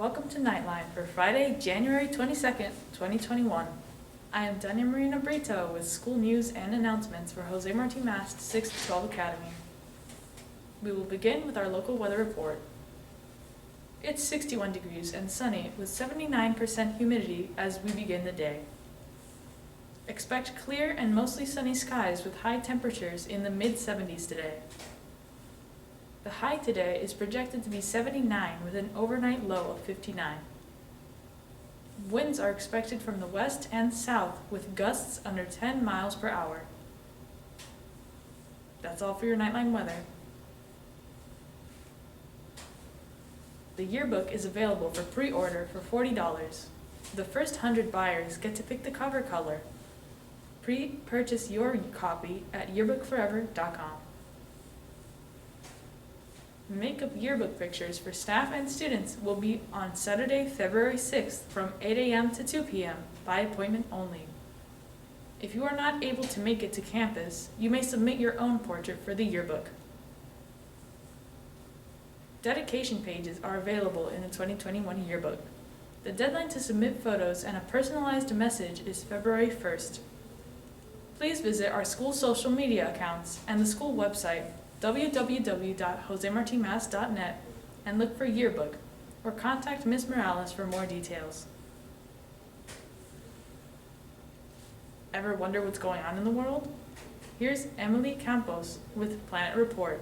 Welcome to Knightline for Friday, January 22nd, 2021. I am Dania Marina Brito with school news and announcements for Jose Marti MAST 6-12 Academy. We will begin with our local weather report. It's 61 degrees and sunny with 79% humidity as we begin the day. Expect clear and mostly sunny skies with high temperatures in the mid-70s today. The high today is projected to be 79 with an overnight low of 59. Winds are expected from the west and south with gusts under 10 miles per hour. That's all for your Knightline weather. The yearbook is available for pre-order for $40. The first 100 buyers get to pick the cover color. Pre-purchase your copy at yearbookforever.com. Makeup yearbook pictures for staff and students will be on Saturday, February 6th from 8 a.m. to 2 p.m. by appointment only. If you are not able to make it to campus, you may submit your own portrait for the yearbook. Dedication pages are available in the 2021 yearbook. The deadline to submit photos and a personalized message is February 1st. Please visit our school social media accounts and the school website www.josemartimast.net and look for yearbook or contact Ms. Morales for more details. Ever wonder what's going on in the world? Here's Emily Campos with Planet Report.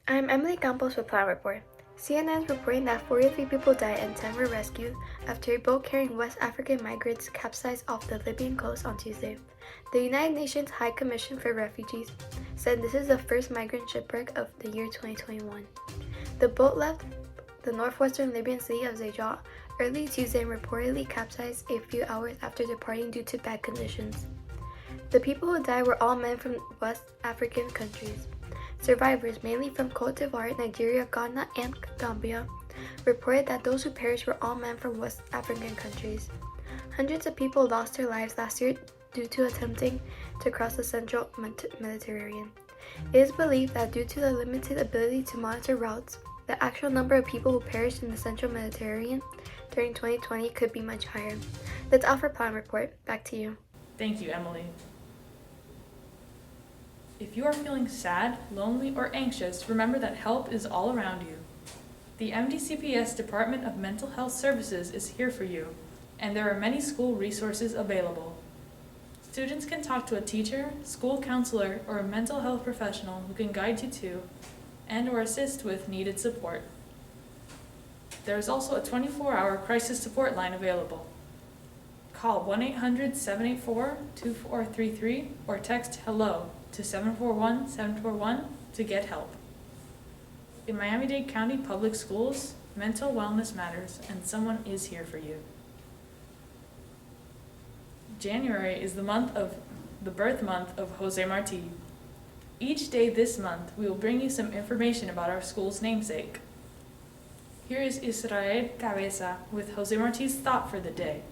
I'm Emily Campos with Planet Report. CNN is reporting that 43 people died and 10 were rescued after a boat carrying West African migrants capsized off the Libyan coast on Tuesday. The United Nations High Commission for Refugees said this is the first migrant shipwreck of the year 2021. The boat left the northwestern Libyan city of Zayat early Tuesday and reportedly capsized a few hours after departing due to bad conditions. The people who died were all men from West African countries. Survivors, mainly from Cote d'Ivoire, Nigeria, Ghana, and Gambia, reported that those who perished were all men from West African countries. Hundreds of people lost their lives last year due to attempting to cross the central Mediterranean. It is believed that due to the limited ability to monitor routes, the actual number of people who perished in the central Mediterranean during 2020 could be much higher. That's all for Planet Report. Back to you. Thank you, Emily. If you are feeling sad, lonely, or anxious, remember that help is all around you. The MDCPS Department of Mental Health Services is here for you, and there are many school resources available. Students can talk to a teacher, school counselor, or a mental health professional who can guide you to and/or assist with needed support. There is also a 24-hour crisis support line available. Call 1-800-784-2433 or text HELLO to 741-741 to get help. In Miami-Dade County Public Schools, mental wellness matters and someone is here for you. January is the birth month of Jose Marti. Each day this month, we will bring you some information about our school's namesake. Here is Israel Cabeza with Jose Marti's thought for the day.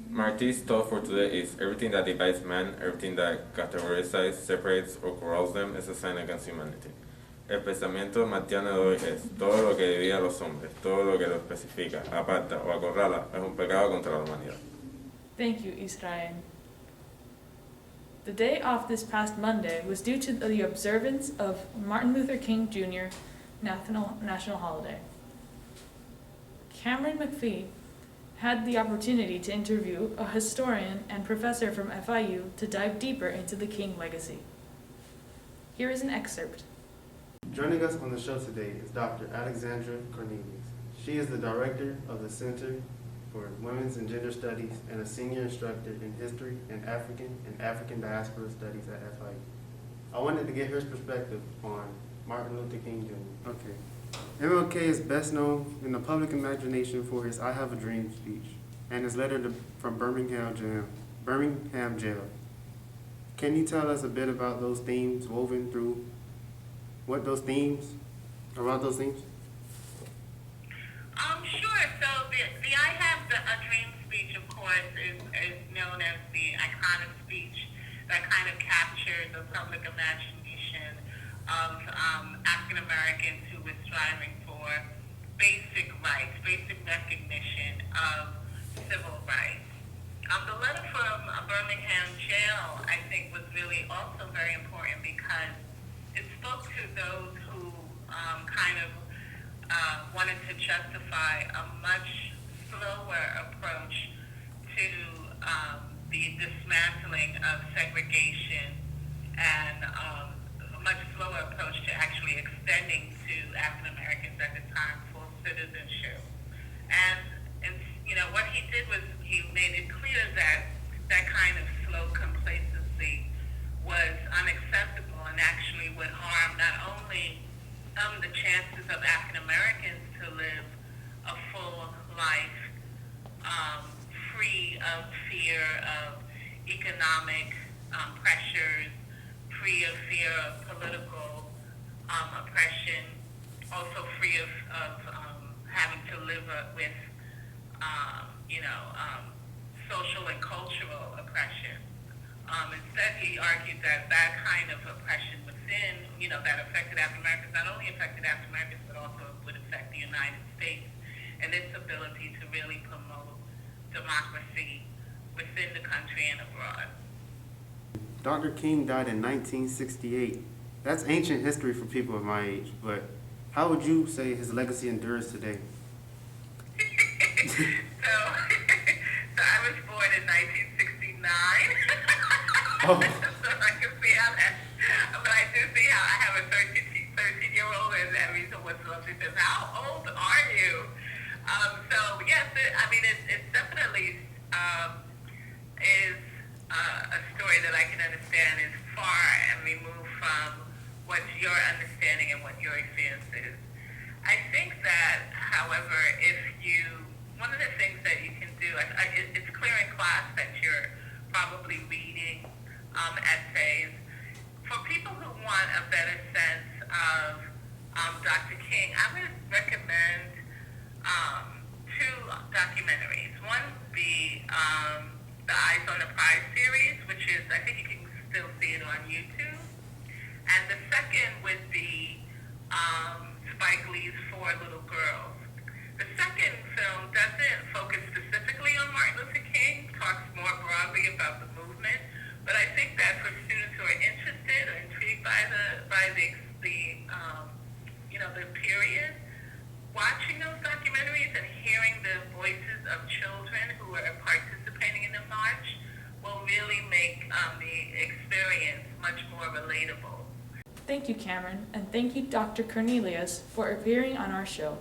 Marti's thought for today is everything that divides men, everything that categorizes, separates, or corrals them is a sign against humanity. El pensamiento martiano de hoy es todo lo que divide a los hombres, todo lo que los especifica, aparta o acorrala es un pecado contra la humanidad. Thank you, Israel. The day off this past Monday was due to the observance of Martin Luther King Jr. National Holiday. Cameron McPhee had the opportunity to interview a historian and professor from FIU to dive deeper into the King legacy. Here is an excerpt. Joining us on the show today is Dr. Alexandra Cornelius. She is the director of the Center for Women's and Gender Studies and a senior instructor in History and African Diaspora Studies at FIU. I wanted to get her perspective on Martin Luther King Jr. Okay. MLK is best known in the public imagination for his I Have a Dream speech and his letter from Birmingham Jail. Can you tell us a bit about those themes woven through, about those themes? Sure. So the I Have a Dream speech, of course, is known as the iconic speech that kind of captured the public imagination of African Americans who were striving for basic rights, basic recognition of civil rights. The letter from Birmingham jail, I think, was really also very important because it spoke to those who kind of wanted to justify a much slower approach to the dismantling of segregation and a much slower approach to actually extending to African Americans at the time full citizenship. And you know, what he did was he made it clear that that kind of slow complacency was unacceptable and actually would harm not only the chances of African Americans to live a full life free of fear of economic pressures, free of fear of political oppression, also free of having to live with, social and cultural oppression. Instead, he argued that that kind of oppression within, that affected African Americans, not only affected African Americans, but also would affect the United States and its ability to really promote democracy within the country and abroad. Dr. King died in 1968. That's ancient history for people of my age, but how would you say his legacy endures today? So I was born in 1969. Oh. So I can see how that, but I do see how I have a 13-year-old, and that reason was she says, how old are you? So yes, it definitely is a story that I can understand is far and removed from what your understanding and what your experience is. I think that, however, one of the things that you can do, it's clear in class that you're probably reading essays. For people who want a better sense of Dr. King, I would recommend two documentaries. One would be the Eyes on the Prize series, which is, I think you can still see it on YouTube. And the second would be Spike Lee's Four Little Girls. The second film doesn't focus specifically on Martin Luther King, talks more broadly about the movement, but I think that for students who are interested or intrigued by the period, watching those documentaries and hearing the voices of children who are participating in the march will really make the experience much more relatable. Thank you, Cameron, and thank you, Dr. Cornelius, for appearing on our show.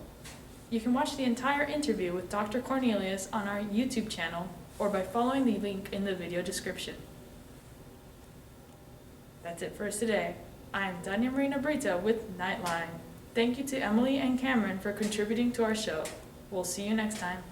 You can watch the entire interview with Dr. Cornelius on our YouTube channel or by following the link in the video description. That's it for us today. I am Danya Marina Brito with Knightline. Thank you to Emily and Cameron for contributing to our show. We'll see you next time.